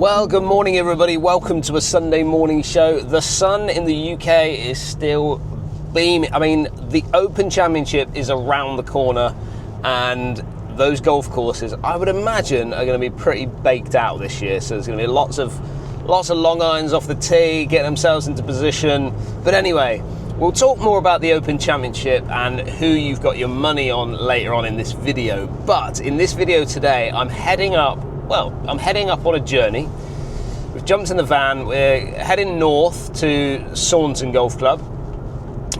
Well, good morning everybody. Welcome to a Sunday morning show. The sun in the UK is still beaming. I mean, the Open Championship is around the corner and those golf courses, I would imagine, are going to be pretty baked out this year. So there's going to be lots of long irons off the tee, getting themselves into position. But anyway, we'll talk more about the Open Championship and who you've got your money on later on in this video. But in this video today, I'm heading up on a journey. We've jumped in the van, we're heading north to Saunton Golf Club,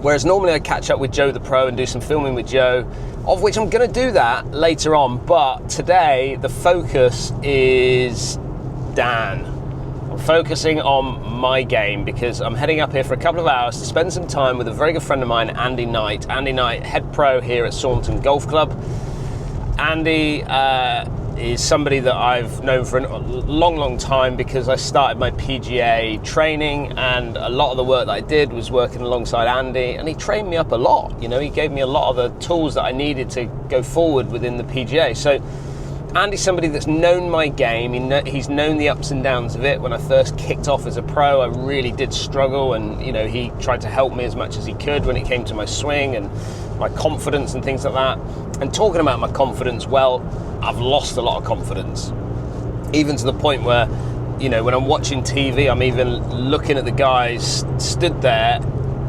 whereas normally I catch up with Joe the Pro and do some filming with Joe, of which I'm going to do that later on, but today the focus is Dan. I'm focusing on my game because I'm heading up here for a couple of hours to spend some time with a very good friend of mine, Andy Knight. Andy Knight, head pro here at Saunton Golf Club. Andy is somebody that I've known for a long time because I started my PGA training, and a lot of the work that I did was working alongside Andy, and he trained me up a lot. You know, he gave me a lot of the tools that I needed to go forward within the PGA. So Andy's somebody that's known my game. He's known the ups and downs of it. When I first kicked off as a pro, I really did struggle, and you know, he tried to help me as much as he could when it came to my swing and my confidence and things like that. And talking about my confidence, well, I've lost a lot of confidence, even to the point where, you know, when I'm watching TV, I'm even looking at the guys stood there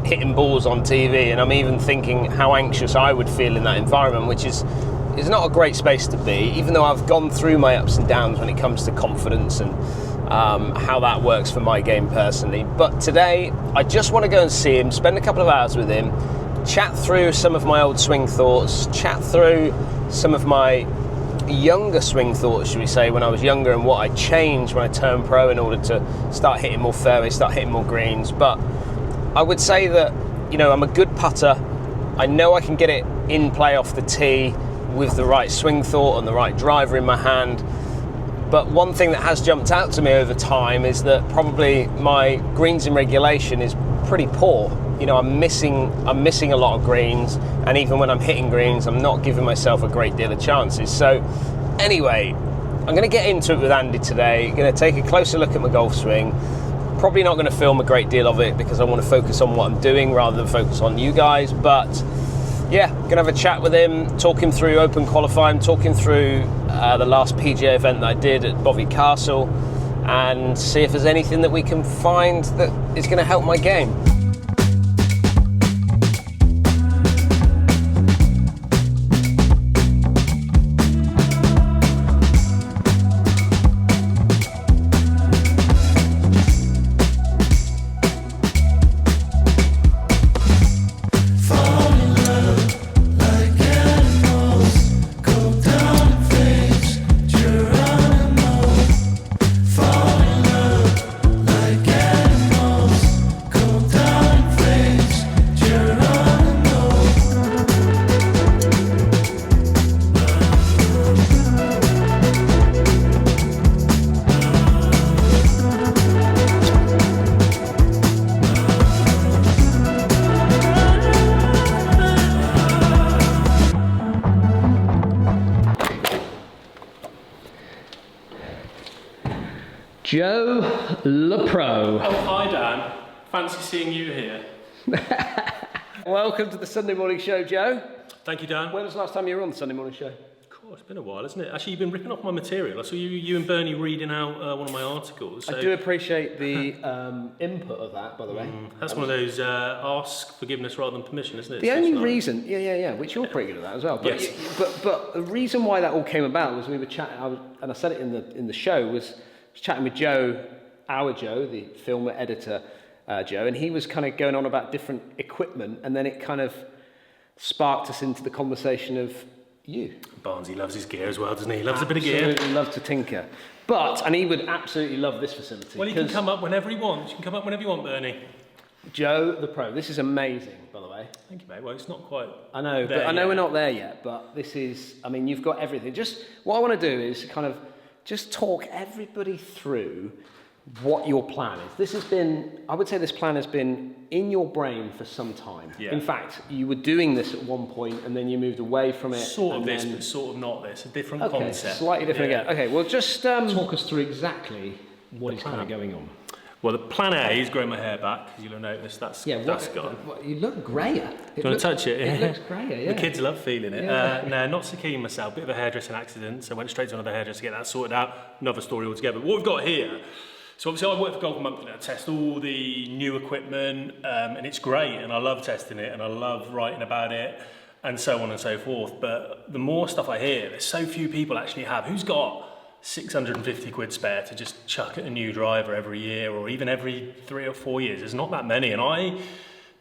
hitting balls on TV, and I'm even thinking how anxious I would feel in that environment, which is not a great space to be, even though I've gone through my ups and downs when it comes to confidence and how that works for my game personally. But today, I just want to go and see him, spend a couple of hours with him, chat through some of my old swing thoughts, chat through some of my younger swing thoughts, should we say, when I was younger, and what I changed when I turned pro in order to start hitting more fairways, start hitting more greens. But I would say that, you know, I'm a good putter. I know I can get it in play off the tee with the right swing thought and the right driver in my hand. But one thing that has jumped out to me over time is that probably my greens in regulation is pretty poor. You know, I'm missing a lot of greens, and even when I'm hitting greens, I'm not giving myself a great deal of chances. So anyway, I'm going to get into it with Andy today. Going to take a closer look at my golf swing. Probably not going to film a great deal of it because I want to focus on what I'm doing rather than focus on you guys. But yeah, going to have a chat with him, talk him through Open qualifying, talk him through the last PGA event that I did at Bovey Castle, and see if there's anything that we can find that is going to help my game. Joe the Pro. Oh, hi Dan. Fancy seeing you here. Welcome to the Sunday morning show, Joe. Thank you, Dan. When was the last time you were on the Sunday morning show? Cool, it's been a while, hasn't it? Actually, you've been ripping off my material. I saw you and Bernie reading out one of my articles. So. I do appreciate the input of that, by the way. That's one of those ask forgiveness rather than permission, isn't it? The only reason, which you're pretty good at that as well. But, yes. But the reason why that all came about was we were chatting, and I said it in the show, was chatting with Joe, our Joe, the film editor Joe, and he was kind of going on about different equipment, and then it kind of sparked us into the conversation of you. Barnesy loves his gear as well, doesn't he? He loves a bit of gear. Absolutely loves to tinker. And he would absolutely love this facility. Well, he can come up whenever he wants. You can come up whenever you want, Bernie. Joe the Pro, this is amazing, by the way. Thank you, mate. Well, it's not quite. I know, but I know we're not there yet, but this is, I mean, you've got everything. Just what I want to do is kind of just talk everybody through what your plan is. This has been, I would say this plan has been in your brain for some time. Yeah. In fact, you were doing this at one point and then you moved away from it. Sort of this, but sort of not this. A different concept. Slightly different again. Okay, well just talk us through exactly what is kind of going on? Well, the plan A is growing my hair back, because you'll have noticed that's gone. You look greyer. Do you want to touch it? It looks greyer, yeah. The kids love feeling it. Yeah. No, not so keen myself. Bit of a hairdressing accident, so I went straight to another hairdresser to get that sorted out. Another story altogether. But what we've got here, so obviously I work for Golf Monthly. I test all the new equipment, and it's great, and I love testing it, and I love writing about it, and so on and so forth. But the more stuff I hear, there's so few people actually have. Who's got 650 quid spare to just chuck at a new driver every year, or even every 3 or 4 years? There's not that many, and I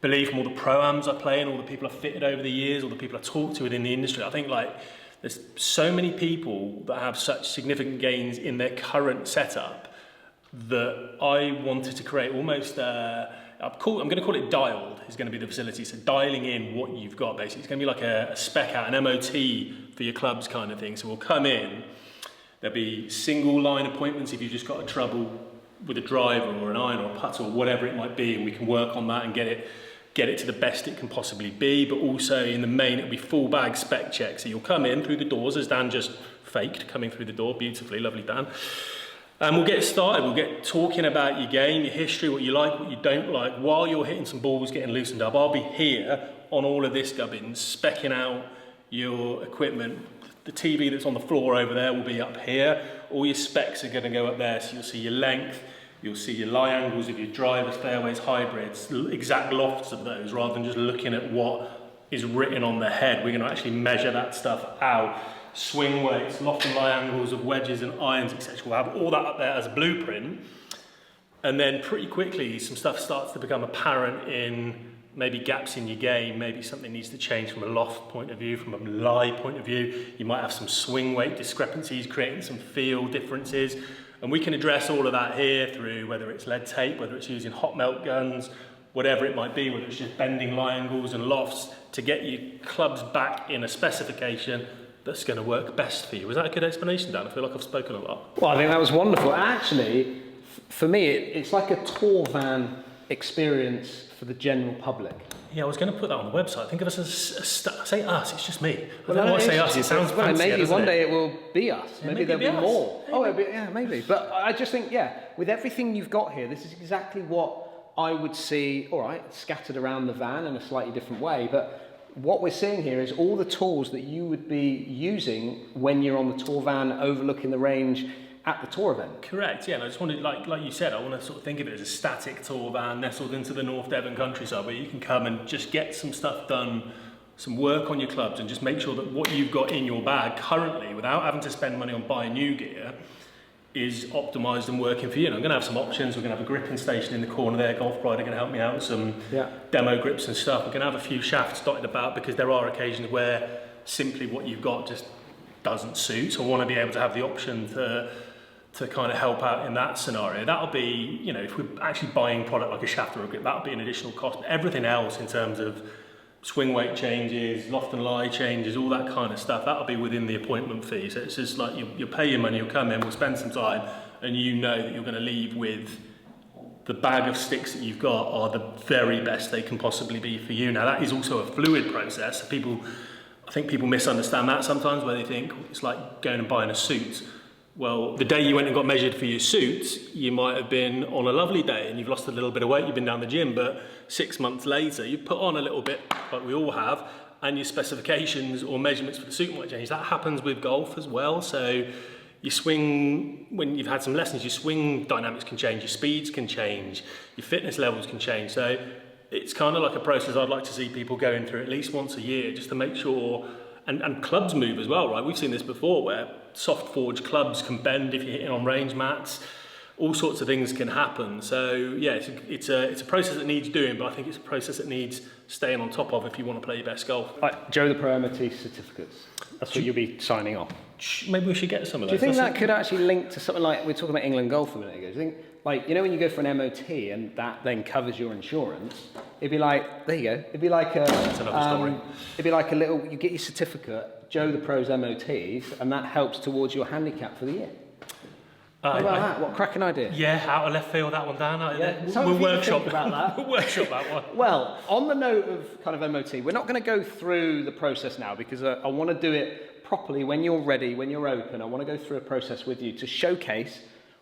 believe from all the pro-ams I play and all the people I've fitted over the years, all the people I talk to within the industry, I think like there's so many people that have such significant gains in their current setup that I wanted to create almost I'm going to call it dialed, is going to be the facility. So dialing in what you've got, basically. It's going to be like a spec out, an MOT for your clubs kind of thing. So we'll come in, there'll be single line appointments if you've just got a trouble with a driver or an iron or a putter or whatever it might be, and we can work on that and get it to the best it can possibly be. But also in the main, it'll be full bag spec check. So you'll come in through the doors, as Dan just faked coming through the door beautifully, lovely Dan. And we'll get started. We'll get talking about your game, your history, what you like, what you don't like, while you're hitting some balls, getting loosened up. I'll be here on all of this gubbins, specking out your equipment. The TV that's on the floor over there will be up here. All your specs are going to go up there, so you'll see your length, you'll see your lie angles of your drivers, fairways, hybrids, exact lofts of those, rather than just looking at what is written on the head. We're going to actually measure that stuff out. Swing weights, loft and lie angles of wedges and irons, etc. We'll have all that up there as a blueprint, and then pretty quickly some stuff starts to become apparent in maybe gaps in your game, maybe something needs to change from a loft point of view, from a lie point of view. You might have some swing weight discrepancies, creating some feel differences, and we can address all of that here through whether it's lead tape, whether it's using hot melt guns, whatever it might be, whether it's just bending lie angles and lofts to get your clubs back in a specification that's going to work best for you. Was that a good explanation, Dan? I feel like I've spoken a lot. Well, I think that was wonderful. Actually, for me, it's like a tour van experience for the general public. Yeah, I was going to put that on the website. Think of us as say us, it's just me. Well, I don't want to say us, it sounds fancy. Maybe one day it will be us. Yeah, maybe there'll be more. Maybe. Oh, yeah, maybe. But I just think, yeah, with everything you've got here, this is exactly what I would see, all right, scattered around the van in a slightly different way, but what we're seeing here is all the tools that you would be using when you're on the tour van overlooking the range at the tour event. Correct, yeah, and I just wanted, like you said, I want to sort of think of it as a static tour van nestled into the North Devon countryside where you can come and just get some stuff done, some work on your clubs, and just make sure that what you've got in your bag currently, without having to spend money on buying new gear, is optimised and working for you. And I'm going to have some options. We're going to have a gripping station in the corner there. Golf Pride are going to help me out with some demo grips and stuff. We're going to have a few shafts dotted about because there are occasions where simply what you've got just doesn't suit. So I want to be able to have the option to kind of help out in that scenario. That'll be, you know, if we're actually buying product like a shaft or a grip, that'll be an additional cost. But everything else in terms of swing weight changes, loft and lie changes, all that kind of stuff, that'll be within the appointment fee. So it's just like you'll pay your money, you'll come in, we'll spend some time, and you know that you're going to leave with the bag of sticks that you've got are the very best they can possibly be for you. Now that is also a fluid process. I think people misunderstand that sometimes, where they think it's like going and buying a suit. Well, the day you went and got measured for your suit, you might have been on a lovely day and you've lost a little bit of weight, you've been down the gym, but 6 months later, you've put on a little bit, like we all have, and your specifications or measurements for the suit might change. That happens with golf as well. So your swing, when you've had some lessons, your swing dynamics can change, your speeds can change, your fitness levels can change. So it's kind of like a process I'd like to see people going through at least once a year, just to make sure, and clubs move as well, right? We've seen this before where soft forged clubs can bend if you're hitting on range mats. All sorts of things can happen. So yeah, it's a process that needs doing, but I think it's a process that needs staying on top of if you want to play your best golf. Like Joe the Pro MOT certificates. That's what you'll be signing off. Maybe we should get some of those. Do you think that could actually link to something like, we were talking about England golf a minute ago, do you think, like, you know when you go for an MOT and that then covers your insurance, it'd be like, there you go, it'd be like a... That's another story. It'd be like a little, you get your certificate, Joe the Pro's MOTs, and that helps towards your handicap for the year. What about that? What a cracking idea. Yeah, out of left field, that one, Dan. We'll workshop about that. We'll workshop that one. Well, on the note of kind of MOT, we're not going to go through the process now because I want to do it properly when you're ready, when you're open. I want to go through a process with you to showcase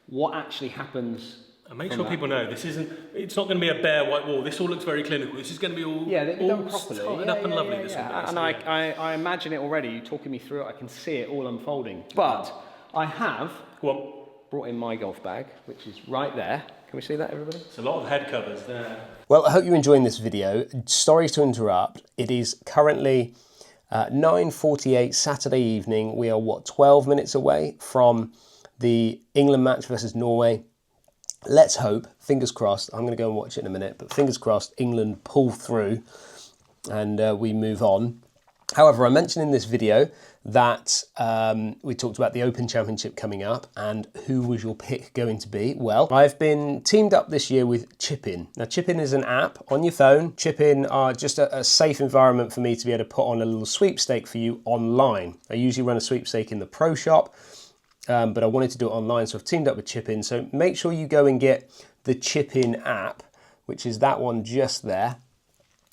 what actually happens. And make sure people know this isn't. It's not going to be a bare white wall. This all looks very clinical. This is going to be all done properly, tightened up and lovely. This one, and I imagine it already. You talking me through it. I can see it all unfolding. But I have brought in my golf bag, which is right there. Can we see that, everybody? It's a lot of head covers there. Well, I hope you're enjoying this video. Sorry to interrupt. It is currently 9:48 Saturday evening. We are, what, 12 minutes away from the England match versus Norway. Let's hope, fingers crossed, I'm going to go and watch it in a minute, but fingers crossed England pull through and we move on. However, I mentioned in this video that we talked about the Open Championship coming up and who was your pick going to be? Well, I've been teamed up this year with Chip-In. Now, Chip-In is an app on your phone. Chip-In are just a safe environment for me to be able to put on a little sweepstake for you online. I usually run a sweepstake in the pro shop, but I wanted to do it online, so I've teamed up with Chip-In. So make sure you go and get the Chip-In app, which is that one just there.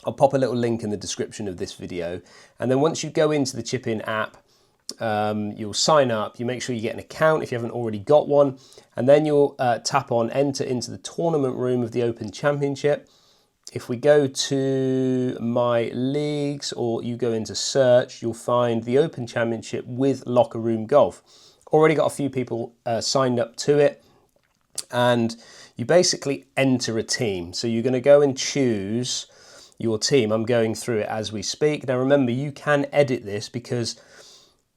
I'll pop a little link in the description of this video. And then once you go into the Chip-In app, you'll sign up. You make sure you get an account if you haven't already got one. And then you'll tap on enter into the tournament room of the Open Championship. If we go to my leagues or you go into search, you'll find the Open Championship with Locker Room Golf. Already got a few people signed up to it. And you basically enter a team. So you're going to go and choose your team. I'm going through it as we speak. Now remember, you can edit this because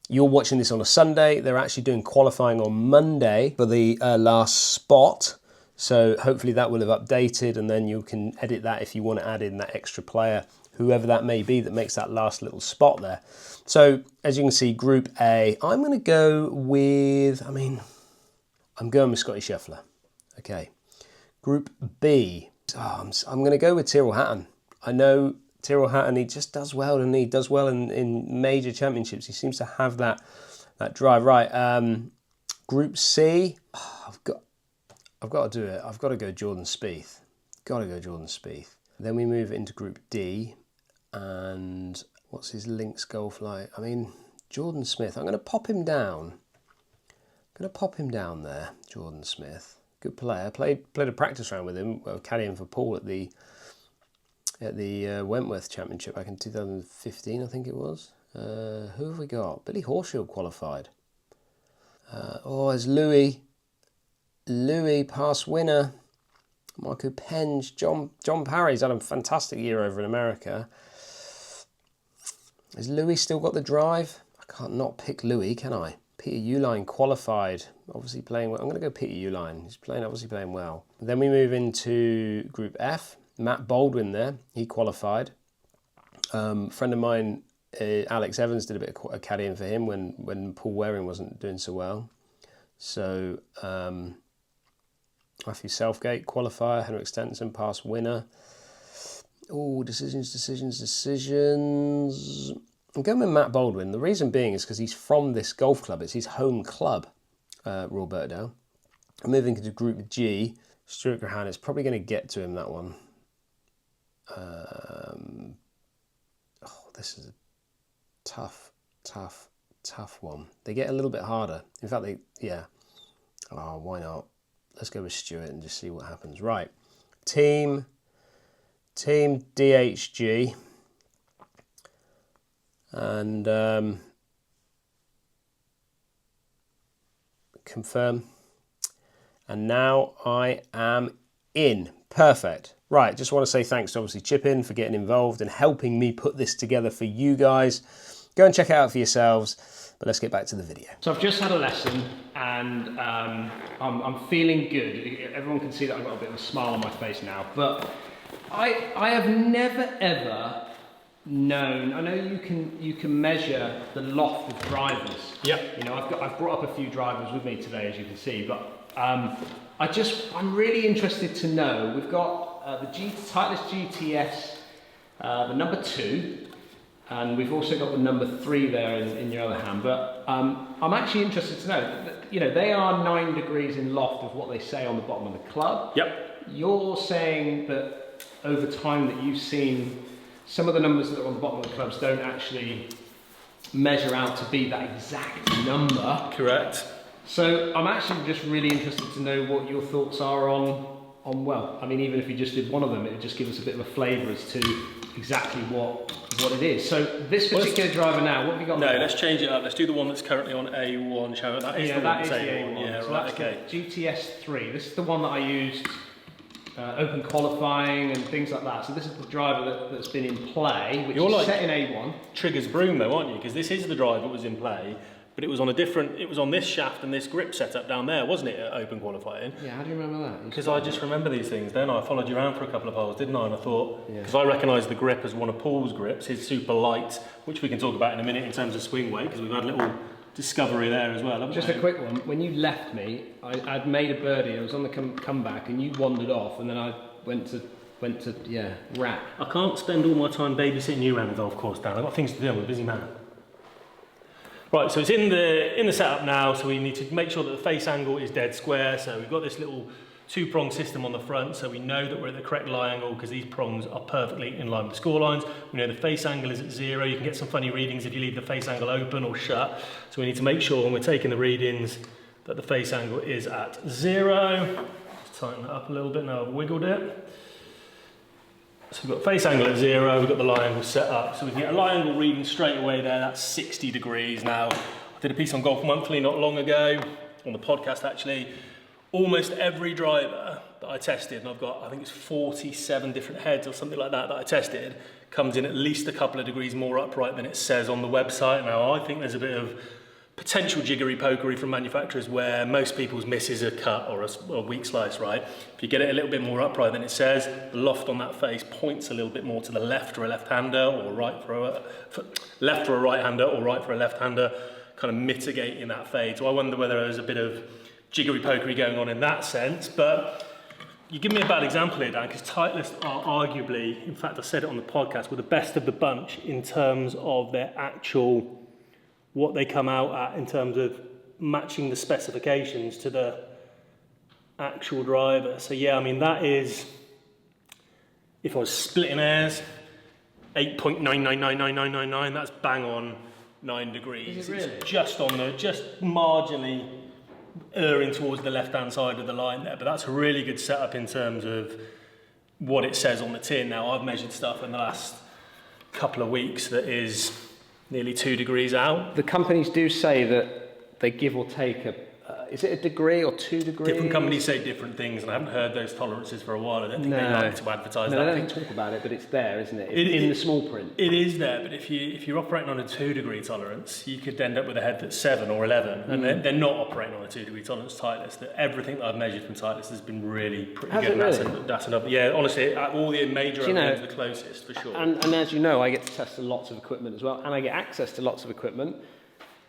you're watching this on a Sunday. They're actually doing qualifying on Monday for the last spot. So hopefully that will have updated and then you can edit that if you want to add in that extra player, whoever that may be that makes that last little spot there. So as you can see, Group A, I'm going to go with, I'm going with Scotty Scheffler. Okay. Group B, I'm going to go with Tyrrell Hatton. I know Tyrrell Hatton, he just does well, and he does well in major championships. He seems to have that drive. Right, Group C, I've got to do it. I've got to go Jordan Spieth. Got to go Jordan Spieth. Then we move into Group D, and what's his links golf like? Jordan Smith. I'm going to pop him down. There, Jordan Smith. Good player. Played a practice round with him, caddying for Paul at the Wentworth Championship back in 2015, I think it was. Who have we got? Billy Horsfield qualified. There's Louis. Louis, past winner. Marco Penge. John Parry's had a fantastic year over in America. Has Louis still got the drive? I can't not pick Louis, can I? Peter Uihlein qualified. Obviously playing well. I'm going to go Peter Uihlein. He's obviously playing well. Then we move into Group F. Matt Baldwin there, he qualified. Friend of mine, Alex Evans, did a bit of caddying for him when Paul Waring wasn't doing so well. So Matthew Southgate, qualifier. Hendriksen, past winner. Oh, decisions. I'm going with Matt Baldwin. The reason being is because he's from this golf club. It's his home club, Royal Birkdale. I'm moving into Group G. Stuart Grahan is probably going to get to him, that one. This is a tough one. They get a little bit harder. In fact, why not? Let's go with Stuart and just see what happens. Right, team DHG, and confirm. And now I am in. Perfect. Right, just want to say thanks to obviously Chip-In for getting involved and helping me put this together for you guys. Go and check it out for yourselves, but let's get back to the video. So I've just had a lesson and I'm feeling good. Everyone can see that I've got a bit of a smile on my face now, but I have never ever known. I know you can measure the loft of drivers. Yep. You know, I've brought up a few drivers with me today, as you can see, but I'm really interested to know. We've got the Titleist GTS, the number 2, and we've also got the number 3 there in your other hand. But I'm actually interested to know that, you know, they are 9 degrees in loft of what they say on the bottom of the club. Yep. You're saying that over time that you've seen some of the numbers that are on the bottom of the clubs don't actually measure out to be that exact number. Correct. So I'm actually just really interested to know what your thoughts are on well, I mean, even if you just did one of them, it would just give us a bit of a flavour as to exactly what it is. So this particular driver now, what have you got? No, there? let's change it up. Let's do the one that's currently on A1. Show it. That is the one that's A1. Yeah, so right. that's Okay. the GTS3. This is the one that I used open qualifying and things like that. So this is the driver that's been in play, which is set in A1. Trigger's broom though, aren't you? Because this is the driver that was in play. But it was on a different, it was on this shaft and this grip setup down there, wasn't it, at open qualifying? Yeah, how do you remember that? Because I just remember these things, then I followed you around for a couple of holes, didn't I? And I thought, because I recognised the grip as one of Paul's grips, his super light, which we can talk about in a minute in terms of swing weight, because we've had a little discovery there as well. Just a quick one, when you left me, I'd made a birdie, I was on the comeback and you wandered off and then I went to wrap. I can't spend all my time babysitting you around the golf course, Dan. I've got things to do, I'm a busy man. Right, so it's in the setup now, so we need to make sure that the face angle is dead square. So we've got this little two-prong system on the front, so we know that we're at the correct lie angle because these prongs are perfectly in line with the score lines. We know the face angle is at 0. You can get some funny readings if you leave the face angle open or shut. So we need to make sure when we're taking the readings that the face angle is at 0. Let's tighten that up a little bit, now I've wiggled it. So we've got face angle at 0, we've got the lie angle set up. So we can get a lie angle reading straight away there, that's 60 degrees. Now, I did a piece on Golf Monthly not long ago, on the podcast actually. Almost every driver that I tested, and I've got, I think it's 47 different heads or something like that I tested, comes in at least a couple of degrees more upright than it says on the website. Now, I think there's a bit of potential jiggery pokery from manufacturers where most people's miss is a cut or a weak slice, right? If you get it a little bit more upright than it says, the loft on that face points a little bit more to the left for a left-hander or right for left for a right-hander or right for a left-hander, kind of mitigating that fade. So I wonder whether there's a bit of jiggery pokery going on in that sense. But you give me a bad example here, Dan, because Titleist are arguably, in fact I said it on the podcast, were the best of the bunch in terms of their actual what they come out at in terms of matching the specifications to the actual driver. So yeah, I mean that is, if I was splitting hairs, 8.999999, that's bang on 9 degrees. Is it really? It's just marginally erring towards the left-hand side of the line there, but that's a really good setup in terms of what it says on the tin. Now I've measured stuff in the last couple of weeks that is nearly 2 degrees out. The companies do say that they give or take is it a degree or 2 degrees? Different companies say different things, and I haven't heard those tolerances for a while. I don't think they like to advertise that. No, they don't talk about it, but it's there, isn't it? In the small print. It is there, but if you're operating on a 2 degree tolerance, you could end up with a head that's 7 or 11, and they're not operating on a 2 degree tolerance. Titleist, everything that I've measured from Titleist has been really pretty good. Really? That's enough. Yeah, honestly, all the major OEMs, the closest for sure. And as you know, I get to test lots of equipment as well, and I get access to lots of equipment,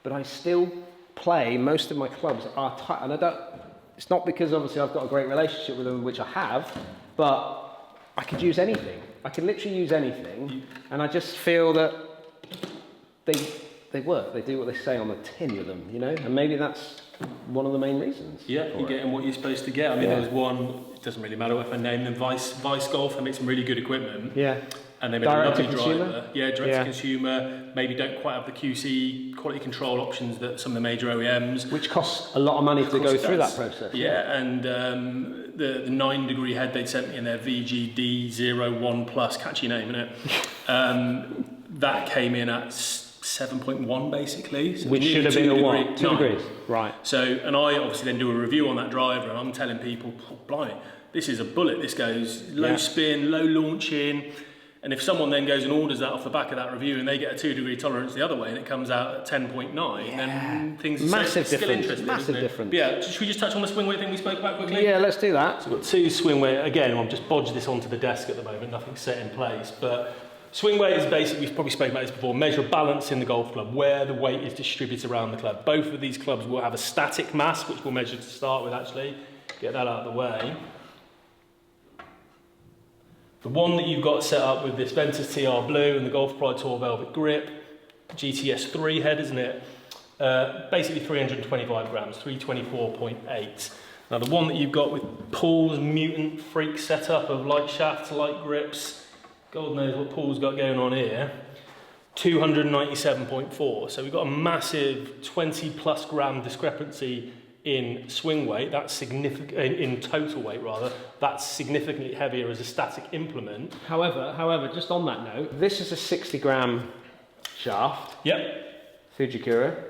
but I still play, most of my clubs are tight, and it's not because obviously I've got a great relationship with them, which I have, but I could use anything. I can literally use anything, and I just feel that they work. They do what they say on the tin with them, you know, and maybe that's one of the main reasons. Yeah, you're getting what you're supposed to get. I mean, there was one, it doesn't really matter if I name them, Vice Golf. They make some really good equipment. Yeah. And they made a lovely consumer? driver. Yeah, direct to consumer. Maybe don't quite have the QC quality control options that some of the major OEMs. Which costs a lot of money to go through that process. Yeah, and the 9 degree head they'd sent me in their VGD01 Plus, catchy name, innit? That came in at 7.1 basically. So which should have been a what? 2 degrees. Right. So, and I obviously then do a review on that driver, and I'm telling people, oh, blimey, this is a bullet. This goes low spin, low launching. And if someone then goes and orders that off the back of that review and they get a 2 degree tolerance the other way and it comes out at 10.9, then things are still interesting. Massive difference. But yeah, should we just touch on the swing weight thing we spoke about quickly? Yeah, let's do that. So we've got 2 swing weight. Again, I've just bodged this onto the desk at the moment, nothing's set in place. But swing weight is basically, we've probably spoken about this before, measure balance in the golf club, where the weight is distributed around the club. Both of these clubs will have a static mass, which we'll measure to start with actually. Get that out of the way. The one that you've got set up with this Ventus TR Blue and the Golf Pride Tour Velvet Grip, GTS3 head, isn't it? Basically 325 grams, 324.8. Now the one that you've got with Paul's mutant freak setup of light shafts, light grips, God knows what Paul's got going on here. 297.4. So we've got a massive 20+ gram discrepancy in swing weight. That's significant, in total weight rather. That's significantly heavier as a static implement. However, just on that note, this is a 60 gram shaft. Yep. Fujikura,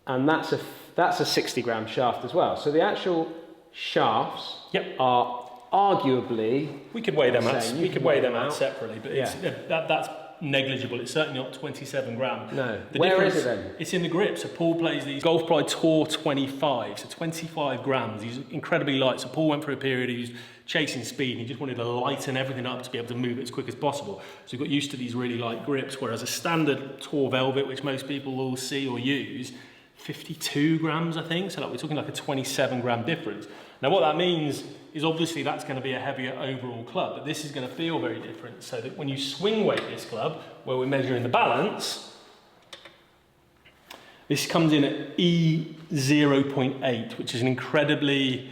and that's a 60 gram shaft as well. So the actual shafts are arguably, we could weigh them out. We could weigh them out separately, but it's, that's negligible. It's certainly not 27 grams. No. Where is it then? It's in the grip. So Paul plays these Golf Ply Tour 25, so 25 grams. He's incredibly light. So Paul went through a period he was chasing speed and he just wanted to lighten everything up to be able to move it as quick as possible. So he got used to these really light grips, whereas a standard Tour Velvet, which most people will see or use, 52 grams, I think. So like we're talking like a 27 gram difference. Now what that means is obviously that's going to be a heavier overall club, but this is going to feel very different. So that when you swing weight this club, where we're measuring the balance, this comes in at E0.8, which is an incredibly, I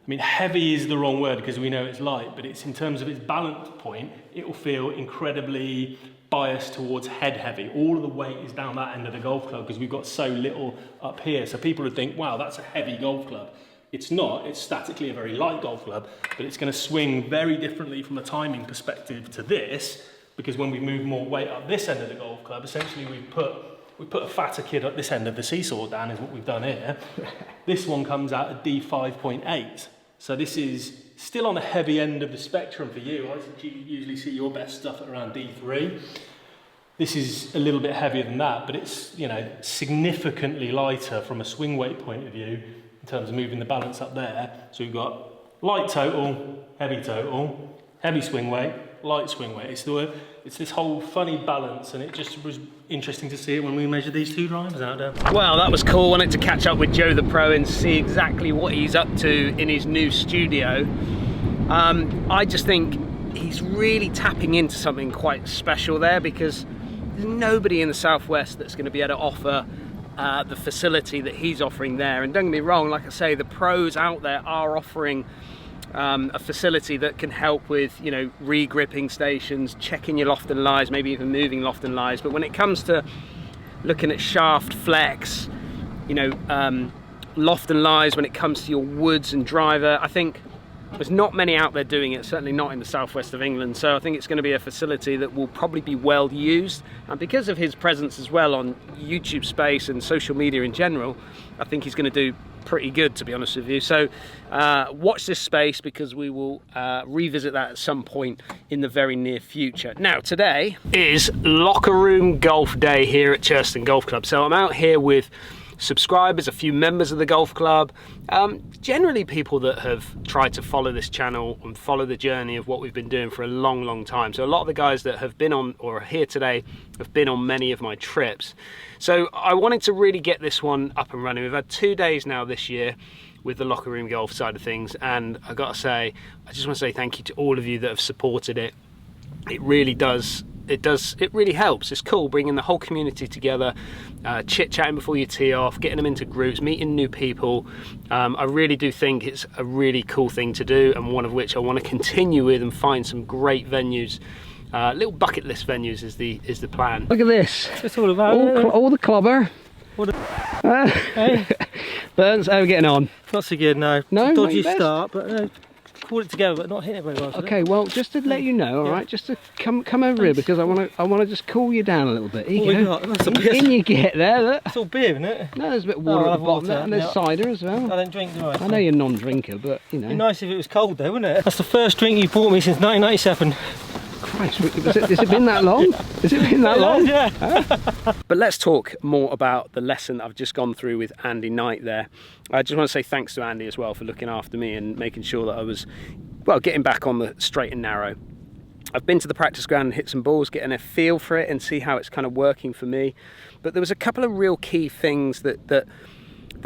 mean, heavy is the wrong word because we know it's light, but it's in terms of its balance point, it will feel incredibly biased towards head heavy. All of the weight is down that end of the golf club because we've got so little up here. So people would think, wow, that's a heavy golf club. It's not, it's statically a very light golf club, but it's going to swing very differently from a timing perspective to this, because when we move more weight up this end of the golf club, essentially we put a fatter kid at this end of the seesaw down is what we've done here. This one comes out at D5.8. So this is still on the heavy end of the spectrum for you. I usually see your best stuff at around D3. This is a little bit heavier than that, but it's, you know, significantly lighter from a swing weight point of view in terms of moving the balance up there. So we've got light total, heavy swing weight, light swing weight. It's this whole funny balance, and it just was interesting to see it when we measured these two drivers out there. Well, that was cool. Wanted to catch up with Joe the Pro and see exactly what he's up to in his new studio. I just think he's really tapping into something quite special there, because there's nobody in the Southwest that's going to be able to offer the facility that he's offering there. And don't get me wrong, like I say, the pros out there are offering a facility that can help with, you know, re-gripping stations, checking your loft and lies, maybe even moving loft and lies. But when it comes to looking at shaft flex, you know, loft and lies, when it comes to your woods and driver, I think there's not many out there doing it, certainly not in the southwest of England. So I think it's going to be a facility that will probably be well used. And because of his presence as well on YouTube space and social media in general, I think he's going to do pretty good, to be honest with you. So watch this space, because we will revisit that at some point in the very near future. Now, today is Locker Room Golf Day here at Churston Golf Club. So I'm out here with subscribers, a few members of the golf club, generally people that have tried to follow this channel and follow the journey of what we've been doing for a long time. So a lot of the guys that have been on or are here today have been on many of my trips. So I wanted to really get this one up and running. We've had 2 days now this year with the Locker Room Golf side of things, and I gotta say, I just want to say thank you to all of you that have supported it. It really does. It really helps. It's cool bringing the whole community together, chit-chatting before you tee off, getting them into groups, meeting new people. I really do think it's a really cool thing to do, and one of which I want to continue with and find some great venues. Little bucket list venues is the plan. Look at this. It's all about all the clobber. Hey? Burns, how are we getting on? Not so good, no. No, dodgy start, but pulled it together, but not hit it very well. Okay, well, just to let you know, all right, just to come over here, because I want to just cool you down a little bit. Here you go. In you get there. Look. It's all beer, isn't it? No, there's a bit of water at the bottom there, and there's cider as well. I don't drink, do I? I know you're a non-drinker, but you know. It'd be nice if it was cold though, wouldn't it? That's the first drink you bought me since 1997. Christ, has it been that long? Has it been that long? Yeah. But let's talk more about the lesson I've just gone through with Andy Knight there. I just want to say thanks to Andy as well for looking after me and making sure that I was, well, getting back on the straight and narrow. I've been to the practice ground and hit some balls, getting a feel for it and see how it's kind of working for me. But there was a couple of real key things that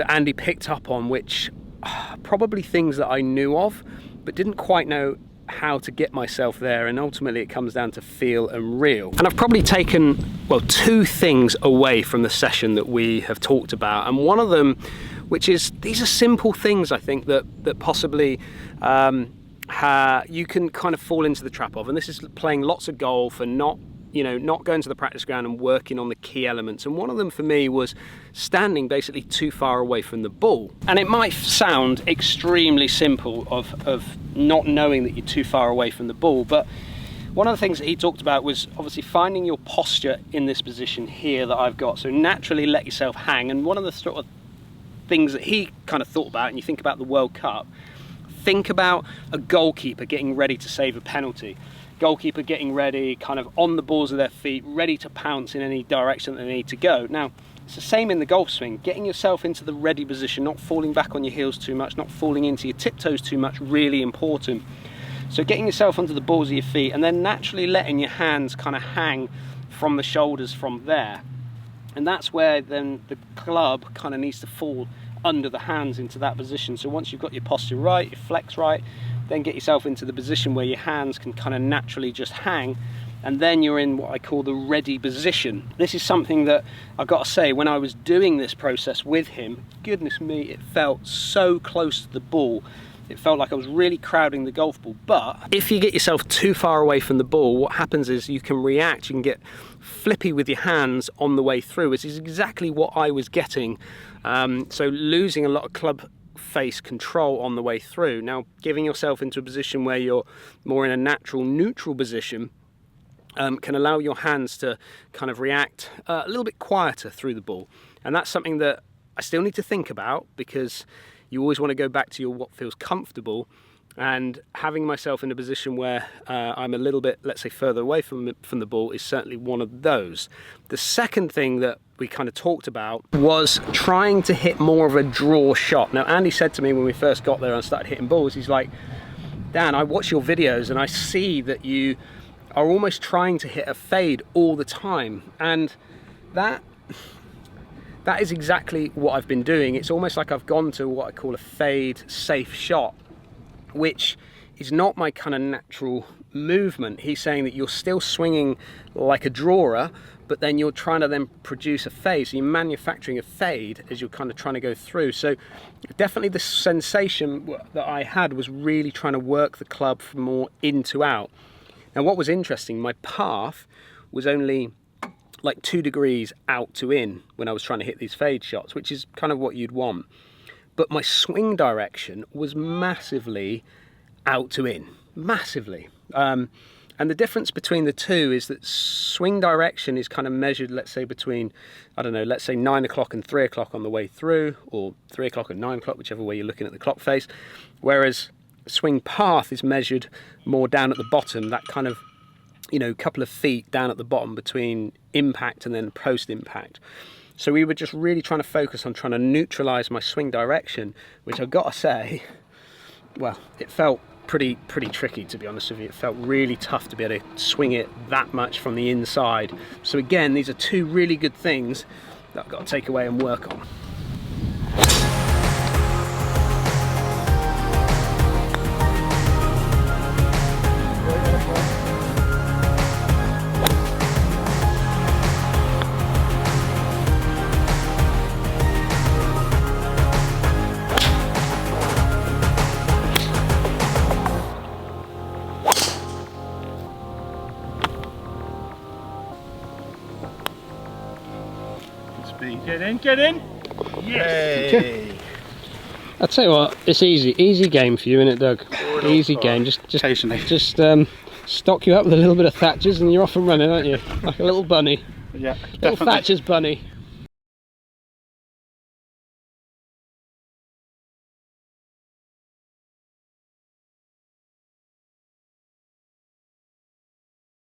Andy picked up on, which probably things that I knew of, but didn't quite know how to get myself there, and ultimately it comes down to feel and real. And I've probably taken, well, 2 things away from the session that we have talked about, and one of them, which is, these are simple things I think that possibly you can kind of fall into the trap of, and this is playing lots of golf and not you know, not going to the practice ground and working on the key elements. And one of them for me was standing basically too far away from the ball. And it might sound extremely simple of not knowing that you're too far away from the ball, but one of the things that he talked about was obviously finding your posture in this position here that I've got. So naturally let yourself hang. And one of the sort of things that he kind of thought about, and you think about the World Cup, think about a goalkeeper getting ready to save a penalty. Goalkeeper getting ready, kind of on the balls of their feet, ready to pounce in any direction that they need to go. Now, it's the same in the golf swing. Getting yourself into the ready position, not falling back on your heels too much, not falling into your tiptoes too much, really important. So getting yourself onto the balls of your feet and then naturally letting your hands kind of hang from the shoulders from there. And that's where then the club kind of needs to fall under the hands into that position. So once you've got your posture right, your flex right, then get yourself into the position where your hands can kind of naturally just hang, and then you're in what I call the ready position. This is something that I've got to say, when I was doing this process with him, goodness me, it felt so close to the ball. It felt like I was really crowding the golf ball. But if you get yourself too far away from the ball, what happens is you can react, you can get flippy with your hands on the way through, which is exactly what I was getting. So losing a lot of club face control on the way through. Now, giving yourself into a position where you're more in a natural neutral position can allow your hands to kind of react a little bit quieter through the ball. And that's something that I still need to think about, because you always want to go back to your what feels comfortable, and having myself in a position where I'm a little bit, let's say, further away from the ball is certainly one of those. The second thing that we kind of talked about was trying to hit more of a draw shot. Now, Andy said to me when we first got there and started hitting balls, he's like, Dan, I watch your videos and I see that you are almost trying to hit a fade all the time. And that is exactly what I've been doing. It's almost like I've gone to what I call a fade safe shot, which is not my kind of natural movement. He's saying that you're still swinging like a drawer, but then you're trying to then produce a fade. So you're manufacturing a fade as you're kind of trying to go through. So definitely the sensation that I had was really trying to work the club from more in to out. Now, what was interesting, my path was only like 2 degrees out to in when I was trying to hit these fade shots, which is kind of what you'd want. But my swing direction was massively out to in, massively. And the difference between the two is that swing direction is kind of measured, let's say, between, I don't know, let's say 9 o'clock and 3 o'clock on the way through, or 3 o'clock and 9 o'clock, whichever way you're looking at the clock face. Whereas swing path is measured more down at the bottom, that kind of, you know, couple of feet down at the bottom between impact and then post impact. So we were just really trying to focus on trying to neutralize my swing direction, which I've got to say, well, it felt pretty tricky, to be honest with you. It felt really tough to be able to swing it that much from the inside. So again, these are two really good things that I've got to take away and work on. Get in. Yes. Hey. I'll tell you what, it's easy game for you, isn't it, Doug? Easy game. Just stock you up with a little bit of Thatchers and you're off and running, aren't you? Like a little bunny. Yeah, little Thatchers bunny.